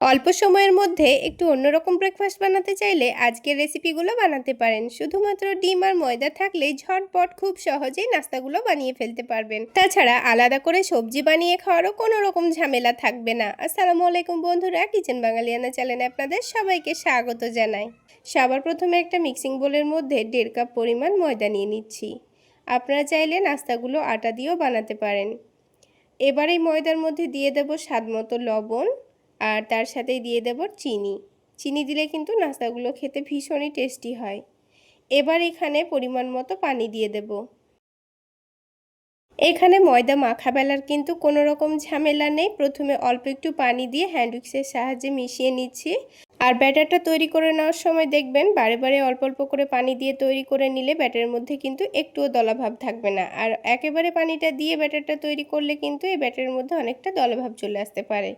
অল্প সময়ের মধ্যে একটু অন্যরকম ব্রেকফাস্ট বানাতে চাইলে আজকের রেসিপিগুলো বানাতে পারেন। শুধুমাত্র ডিম আর ময়দা থাকলেই ঝটপট খুব সহজেই নাস্তাগুলো বানিয়ে ফেলতে পারবেন। তাছাড়া আলাদা করে সবজি বানিয়ে খাওয়ারও কোনো রকম ঝামেলা থাকবে না। আসসালামু আলাইকুম বন্ধুরা, কিচেন বাঙালিয়ানা চ্যানেলে আপনাদের সবাইকে স্বাগত জানাই। সবার প্রথমে একটা মিক্সিং বোলের মধ্যে 1.5 কাপ পরিমাণ ময়দা নিয়ে নিচ্ছি। আপনারা চাইলে নাস্তাগুলো আটা দিয়েও বানাতে পারেন। এবার এই ময়দার মধ্যে দিয়ে দেব স্বাদমতো লবণ, আর তার সাথেই দিয়ে দেব চিনি। চিনি দিলে কিন্তু নাস্তাগুলো খেতে ভীষণই টেস্টি হয়। এবার এখানে পরিমাণ মতো পানি দিয়ে দেব। এখানে ময়দা মাখা বেলার কিন্তু কোনো রকম ঝামেলা নেই। প্রথমে অল্প একটু পানি দিয়ে হ্যান্ড উইক্সের সাহায্যে মিশিয়ে নিচ্ছি। আর ব্যাটারটা তৈরি করে নেওয়ার সময় দেখবেন বারে বারে অল্প অল্প করে পানি দিয়ে তৈরি করে নিলে ব্যাটারের মধ্যে কিন্তু একটুও দলাভাব থাকবে না। আর একেবারে পানিটা দিয়ে ব্যাটারটা তৈরি করলে কিন্তু এই ব্যাটারের মধ্যে অনেকটা দলাভাব চলে আসতে পারে।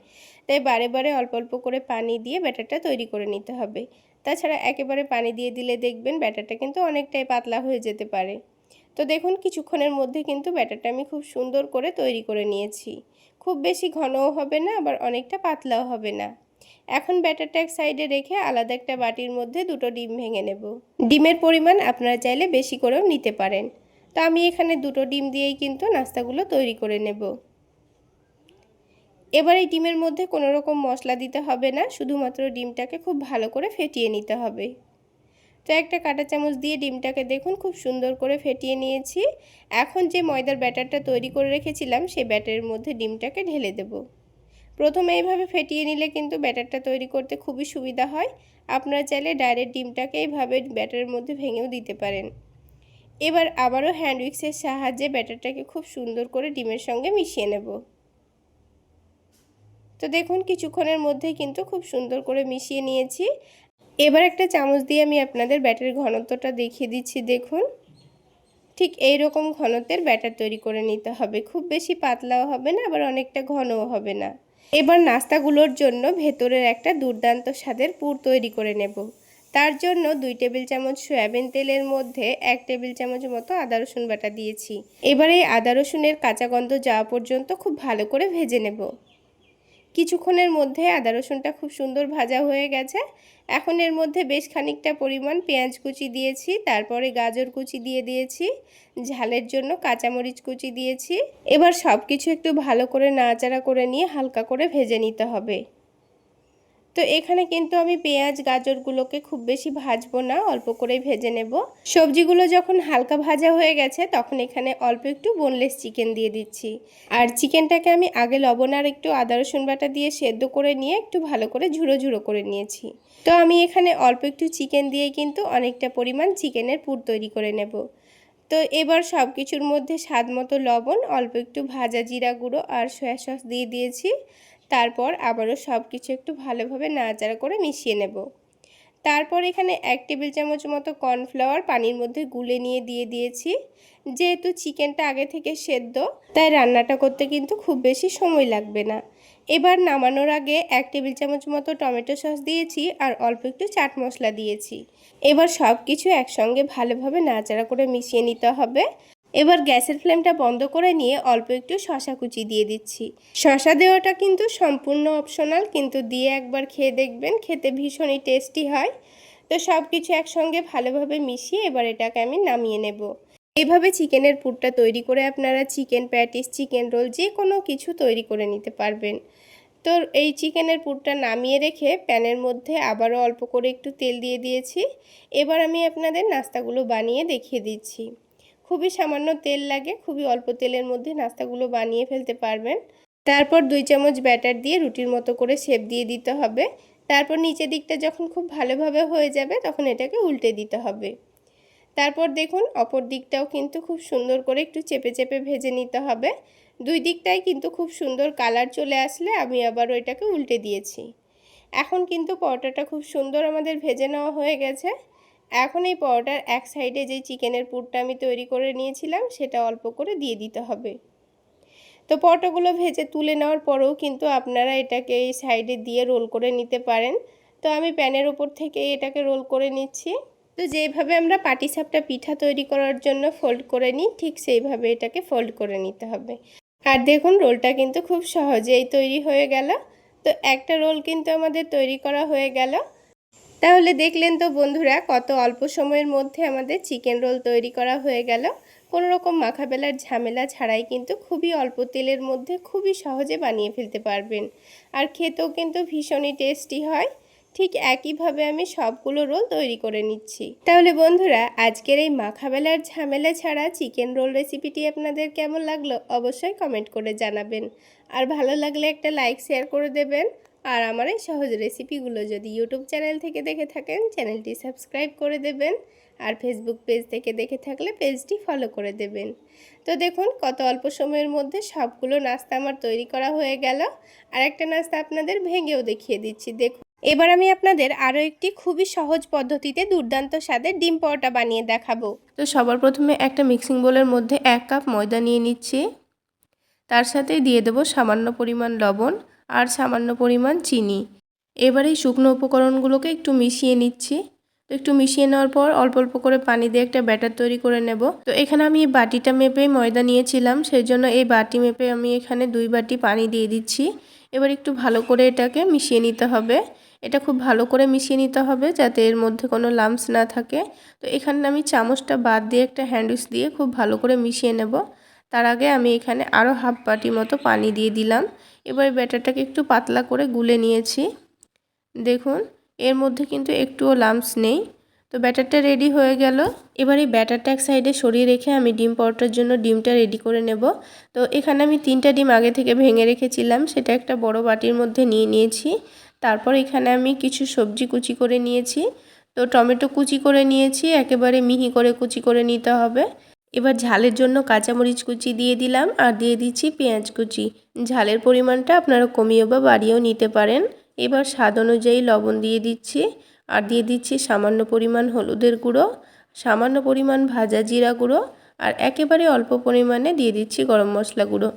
তাই বারে বারে অল্প অল্প করে পানি দিয়ে ব্যাটারটা তৈরি করে নিতে হবে। তাছাড়া একেবারে পানি দিয়ে দিলে দেখবেন ব্যাটারটা কিন্তু অনেকটাই পাতলা হয়ে যেতে পারে। তো দেখুন কিছুক্ষণের মধ্যে কিন্তু ব্যাটারটা আমি খুব সুন্দর করে তৈরি করে নিয়েছি। খুব বেশি ঘনও হবে না, আবার অনেকটা পাতলাও হবে না। এখন ব্যাটারটা এক সাইডে রেখে আলাদা একটা বাটির মধ্যে 2টো ডিম ভেঙে নেব। ডিমের পরিমাণ আপনারা চাইলে বেশি করেও নিতে পারেন। তো আমি এখানে 2টো ডিম দিয়েই কিন্তু নাস্তাগুলো তৈরি করে নেব। এবার এই ডিমের মধ্যে কোনো রকম মশলা দিতে হবে না, শুধুমাত্র ডিমটাকে খুব ভালো করে ফেটিয়ে নিতে হবে। তো একটা কাঁটা চামচ দিয়ে ডিমটাকে দেখুন খুব সুন্দর করে ফেটিয়ে নিয়েছি। এখন যে ময়দার ব্যাটারটা তৈরি করে রেখেছিলাম সেই ব্যাটারের মধ্যে ডিমটাকে ঢেলে দেব। প্রথমে এইভাবে ফেটিয়ে নিলে কিন্তু ব্যাটারটা তৈরি করতে খুবই সুবিধা হয়। আপনারা চাইলে ডাইরেক্ট ডিমটাকে এইভাবে ব্যাটারের মধ্যে ভেঙেও দিতে পারেন। এবার আবারও হ্যান্ড উইক্সের সাহায্যে ব্যাটারটাকে খুব সুন্দর করে ডিমের সঙ্গে মিশিয়ে নেব। তো দেখুন কিছুক্ষণের মধ্যেই কিন্তু খুব সুন্দর করে মিশিয়ে নিয়েছি। এবার একটা চামচ দিয়ে আমি আপনাদের ব্যাটারের ঘনত্বটা দেখিয়ে দিচ্ছি। দেখুন ঠিক এই রকম ঘনত্বের ব্যাটার তৈরি করে নিতে হবে। খুব বেশি পাতলাও হবে না, আবার অনেকটা ঘনও হবে না। এবার নাস্তাগুলোর জন্য ভেতরের একটা দুর্দান্ত স্বাদের পুর তৈরি করে নেব। তার জন্য 2 টেবিল চামচ সয়াবিন তেলের মধ্যে 1 টেবিল চামচ মতো আদা রসুন বাটা দিয়েছি। এবার এই আদা রসুনের কাঁচা গন্ধ যাওয়া পর্যন্ত খুব ভালো করে ভেজে নেব। কিছুক্ষণের মধ্যে আদা রসুনটা খুব সুন্দর ভাজা হয়ে গেছে। এখন এর মধ্যে বেশ খানিকটা পরিমাণ পেঁয়াজ কুচি দিয়েছি, তারপরে গাজর কুচি দিয়ে দিয়েছি, ঝালের জন্য কাঁচামরিচ কুচি দিয়েছি। এবার সব কিছু একটু ভালো করে নাড়াচাড়া করে নিয়ে হালকা করে ভেজে নিতে হবে। তো এখানে কিন্তু আমি পেঁয়াজ গাজরগুলোকে খুব বেশি ভাজবো না, অল্প করেই ভেজে নেব। সবজিগুলো যখন হালকা ভাজা হয়ে গেছে তখন এখানে অল্প একটু বোনলেস চিকেন দিয়ে দিচ্ছি। আর চিকেনটাকে আমি আগে লবণ আর একটু আদা রসুন বাটা দিয়ে সেদ্ধ করে নিয়ে একটু ভালো করে ঝুড়ো ঝুড়ো করে নিয়েছি। তো আমি এখানে অল্প একটু চিকেন দিয়ে কিন্তু অনেকটা পরিমাণ চিকেনের পুর তৈরি করে নেব। তো এবার সব কিছুর মধ্যে স্বাদ মতো লবণ, অল্প একটু ভাজা জিরা গুঁড়ো আর সয়া সস দিয়ে দিয়েছি। তারপর আবারও সব কিছু একটু ভালোভাবে নাড়াচাড়া করে মিশিয়ে নেব। তারপর এখানে 1 টেবিল চামচ মতো কর্নফ্লাওয়ার পানির মধ্যে গুলে নিয়ে দিয়ে দিয়েছি। যেহেতু চিকেনটা আগে থেকে সেদ্ধ, তাই রান্নাটা করতে কিন্তু খুব বেশি সময় লাগবে না। এবার নামানোর আগে 1 টেবিল চামচ মতো টমেটো সস দিয়েছি আর অল্প একটু চাট মশলা দিয়েছি। এবার সব কিছু একসঙ্গে ভালোভাবে নাড়াচাড়া করে মিশিয়ে নিতে হবে। এবার গ্যাসের ফ্লেমটা বন্ধ করে নিয়ে অল্প একটু শসা কুচি দিয়ে দিচ্ছি। শসা দেওয়াটা কিন্তু সম্পূর্ণ অপশনাল, কিন্তু দিয়ে একবার খেয়ে দেখবেন, খেতে ভীষণই টেস্টি হয়। তো সব কিছু একসঙ্গে ভালোভাবে মিশিয়ে এবার এটাকে আমি নামিয়ে নেব। এইভাবে চিকেনের পুরটা তৈরি করে আপনারা চিকেন প্যাটিস, চিকেন রোল যে কোনো কিছু তৈরি করে নিতে পারবেন। তো এই চিকেনের পুরটা নামিয়ে রেখে প্যানের মধ্যে আবারও অল্প করে একটু তেল দিয়ে দিয়েছি। এবার আমি আপনাদের নাস্তাগুলো বানিয়ে দেখিয়ে দিচ্ছি। খুবই সামান্য তেল লাগে, খুবই অল্প তেলের মধ্যে নাস্তাগুলো বানিয়ে ফেলতে পারবেন। তারপর 2 চামচ ব্যাটার দিয়ে রুটির মতো করে শেপ দিয়ে দিতে হবে। তারপর নিচের দিকটা যখন খুব ভালোভাবে হয়ে যাবে তখন এটাকে উল্টে দিতে হবে। তারপর দেখুন অপর দিকটাও কিন্তু খুব সুন্দর করে একটু চেপে চেপে ভেজে নিতে হবে। 2 দিকটাই কিন্তু খুব সুন্দর কালার চলে আসলে আমি আবারও এটাকে উল্টে দিয়েছি। এখন কিন্তু পরোটাটা খুব সুন্দর আমাদের ভেজে নেওয়া হয়ে গেছে। এখন এই পরোটার এক সাইডে যেই চিকেনের পুরটা আমি তৈরি করে নিয়েছিলাম সেটা অল্প করে দিয়ে দিতে হবে। তো পরোটাগুলো ভেজে তুলে নেওয়ার পরেও কিন্তু আপনারা এটাকে এই সাইডে দিয়ে রোল করে নিতে পারেন। তো আমি প্যানের উপর থেকে এটাকে রোল করে নিচ্ছি। তো যেভাবে আমরা পাটিসাপটা পিঠা তৈরি করার জন্য ফোল্ড করে নিই, ঠিক সেইভাবে এটাকে ফোল্ড করে নিতে হবে। আর দেখুন রোলটা কিন্তু খুব সহজেই তৈরি হয়ে গেল। তো একটা রোল কিন্তু আমাদের তৈরি করা হয়ে গেল। তাহলে দেখলেন তো বন্ধুরা, কত অল্প সময়ের মধ্যে আমাদের চিকেন রোল তৈরি করা হয়ে গেল। কোনো রকম মাখা বেলার ঝামেলা ছাড়াই কিন্তু খুবই অল্প তেলের মধ্যে খুবই সহজে বানিয়ে ফেলতে পারবেন। আর খেতেও কিন্তু ভীষণই টেস্টি হয়। ঠিক একইভাবে আমি সবগুলো রোল তৈরি করে নিচ্ছি। তাহলে বন্ধুরা, আজকের এই মাখা বেলার ঝামেলা ছাড়া চিকেন রোল রেসিপিটি আপনাদের কেমন লাগলো অবশ্যই কমেন্ট করে জানাবেন। আর ভালো লাগলে একটা লাইক শেয়ার করে দেবেন। আর আমার এই সহজ রেসিপিগুলো যদি ইউটিউব চ্যানেল থেকে দেখে থাকেন, চ্যানেলটি সাবস্ক্রাইব করে দেবেন। আর ফেসবুক পেজ থেকে দেখে থাকলে পেজটি ফলো করে দেবেন। তো দেখুন, কত অল্প সময়ের মধ্যে সবগুলো নাস্তা আমার তৈরি করা হয়ে গেল। আর একটা নাস্তা আপনাদের ভেঙেও দেখিয়ে দিচ্ছি, দেখুন। এবার আমি আপনাদের আরও একটি খুবই সহজ পদ্ধতিতে দুর্দান্ত স্বাদের ডিম পরোটা বানিয়ে দেখাবো। তো সবার প্রথমে একটা মিক্সিং বোলের মধ্যে 1 কাপ ময়দা নিয়ে নিচ্ছি। তার সাথে দিয়ে দেব সামান্য পরিমাণ লবণ আর সামান্য পরিমাণ চিনি। এবার এই শুকনো উপকরণগুলোকে একটু মিশিয়ে নিচ্ছি। তো একটু মিশিয়ে নেওয়ার পর অল্প অল্প করে পানি দিয়ে একটা ব্যাটার তৈরি করে নেব। তো এখানে আমি এই বাটিটা মেপে ময়দা নিয়েছিলাম, সেই জন্য এই বাটি মেপে আমি এখানে 2 বাটি পানি দিয়ে দিচ্ছি। এবার একটু ভালো করে এটাকে মিশিয়ে নিতে হবে। এটা খুব ভালো করে মিশিয়ে নিতে হবে যাতে এর মধ্যে কোনো লাম্পস না থাকে। তো এখানে আমি চামচটা বাদ দিয়ে একটা হ্যান্ড উইচ দিয়ে খুব ভালো করে মিশিয়ে নেব। তার আগে আমি এখানে আরও হাফ বাটি মতো পানি দিয়ে দিলাম। এবার ব্যাটারটাকে একটু পাতলা করে গুলে নিয়েছি। দেখুন, এর মধ্যে কিন্তু একটুও লাম্পস নেই। তো ব্যাটারটা রেডি হয়ে গেল। এবার এই ব্যাটারটা এক সাইডে সরিয়ে রেখে আমি ডিম পরোটার জন্য ডিমটা রেডি করে নেব। তো এখানে আমি 3টা ডিম আগে থেকে ভেঙে রেখেছিলাম, সেটা একটা বড় বাটির মধ্যে নিয়ে নিয়েছি। তারপর এখানে আমি কিছু সবজি কুচি করে নিয়েছি। তো টমেটো কুচি করে নিয়েছি, একেবারে মিহি করে কুচি করে নিতে হবে। এবার ঝালের জন্য কাঁচামরিচ কুচি দিয়ে দিলাম আর দিয়ে দিচ্ছি পেঁয়াজ কুচি। ঝালের পরিমাণটা আপনারা কমিয়েও বা বাড়িয়েও নিতে পারেন। এবার স্বাদ অনুযায়ী লবণ দিয়ে দিচ্ছি আর দিয়ে দিচ্ছি সামান্য পরিমাণ হলুদের গুঁড়ো, সামান্য পরিমাণ ভাজা জিরা গুঁড়ো আর একেবারে অল্প পরিমাণে দিয়ে দিচ্ছি গরম মশলা গুঁড়ো।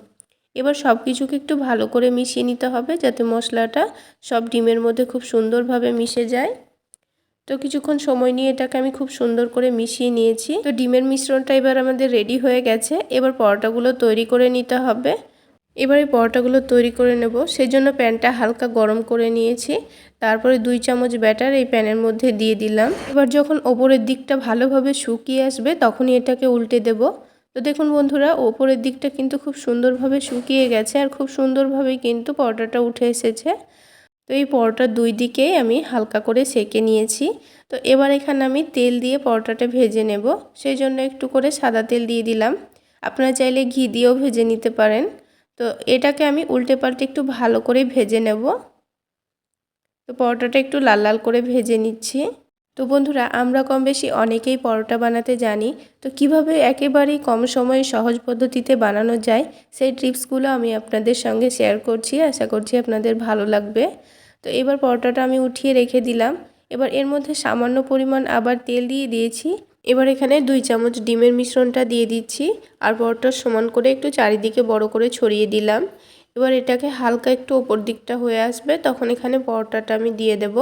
এবার সব কিছুকে একটু ভালো করে মিশিয়ে নিতে হবে যাতে মশলাটা সব ডিমের মধ্যে খুব সুন্দরভাবে মিশে যায়। তো কিছুক্ষণ সময় নিয়ে এটাকে আমি খুব সুন্দর করে মিশিয়ে নিয়েছি। তো ডিমের মিশ্রণটা এবার আমাদের রেডি হয়ে গেছে। এবার পরোটাগুলো তৈরি করে নিতে হবে। এবার এই পরোটাগুলো তৈরি করে নেব, সেই জন্য প্যানটা হালকা গরম করে নিয়েছি। তারপরে 2 চামচ ব্যাটার এই প্যানের মধ্যে দিয়ে দিলাম। এবার যখন ওপরের দিকটা ভালোভাবে শুকিয়ে আসবে তখনই এটাকে উল্টে দেব। তো দেখুন বন্ধুরা, ওপরের দিকটা কিন্তু খুব সুন্দরভাবে শুকিয়ে গেছে আর খুব সুন্দরভাবে কিন্তু পরোটাটা উঠে এসেছে। তো এই পরোটার 2 দিকেই আমি হালকা করে সেঁকে নিয়েছি। তো এবার এখানে আমি তেল দিয়ে পরোটাটা ভেজে নেব, সেই জন্য একটু করে সাদা তেল দিয়ে দিলাম। আপনারা চাইলে ঘি দিয়েও ভেজে নিতে পারেন। তো এটাকে আমি উল্টে পাল্টে একটু ভালো করে ভেজে নেব। তো পরোটাটা একটু লাল লাল করে ভেজে নিচ্ছি। তো বন্ধুরা, আমরা কম বেশি অনেকেই পরোটা বানাতে জানি। তো কিভাবে একেবারেই কম সময়ে সহজ পদ্ধতিতে বানানো যায় সেই টিপসগুলো আমি আপনাদের সঙ্গে শেয়ার করছি। আশা করছি আপনাদের ভালো লাগবে। তো এবার পরোটাটা আমি উঠিয়ে রেখে দিলাম। এবার এর মধ্যে সামান্য পরিমাণ আবার তেল দিয়ে দিয়েছি। এবার এখানে 2 চামচ ডিমের মিশ্রণটা দিয়ে দিচ্ছি আর পরোটার সমান করে একটু চারিদিকে বড় করে ছড়িয়ে দিলাম। এবার এটাকে হালকা একটু ওপর দিকটা হয়ে আসবে তখন এখানে পরোটাটা আমি দিয়ে দেব।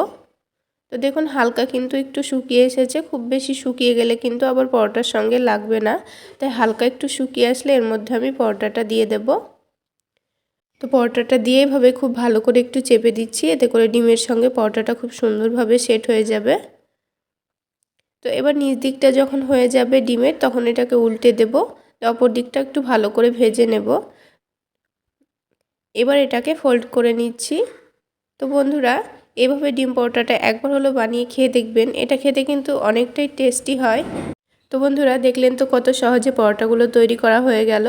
তো দেখুন, হালকা কিন্তু একটু শুকিয়ে এসেছে। খুব বেশি শুকিয়ে গেলে কিন্তু আবার পরোটার সঙ্গে লাগবে না, তাই হালকা একটু শুকিয়ে আসলে এর মধ্যে আমি পরোটাটা দিয়ে দেব। তো পরোটাটা দিয়ে এভাবে খুব ভালো করে একটু চেপে দিচ্ছি, এতে করে ডিমের সঙ্গে পরোটাটা খুব সুন্দরভাবে সেট হয়ে যাবে। তো এবার নিচ দিকটা যখন হয়ে যাবে ডিমের, তখন এটাকে উল্টে দেব। অপর দিকটা একটু ভালো করে ভেজে নেব। এবার এটাকে ফোল্ড করে নিচ্ছি। তো বন্ধুরা, এভাবে ডিম পরোটাটা একবার হলো বানিয়ে খেয়ে দেখবেন, এটা খেতে কিন্তু অনেকটাই টেস্টি হয়। তো বন্ধুরা, দেখলেন তো কত সহজে পরোটাগুলো তৈরি করা হয়ে গেল।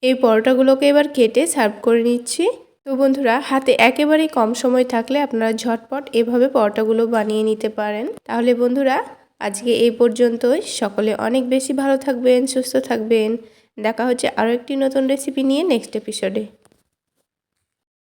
এই পরোটাগুলোকে এবার কেটে সার্ভ করে নিচ্ছি। তো বন্ধুরা, হাতে একেবারেই কম সময় থাকলে আপনারা ঝটপট এভাবে পরোটাগুলো বানিয়ে নিতে পারেন। তাহলে বন্ধুরা, আজকে এই পর্যন্তই। সকলে অনেক বেশি ভালো থাকবেন, সুস্থ থাকবেন। দেখা হচ্ছে আরও একটি নতুন রেসিপি নিয়ে নেক্সট এপিসোডে।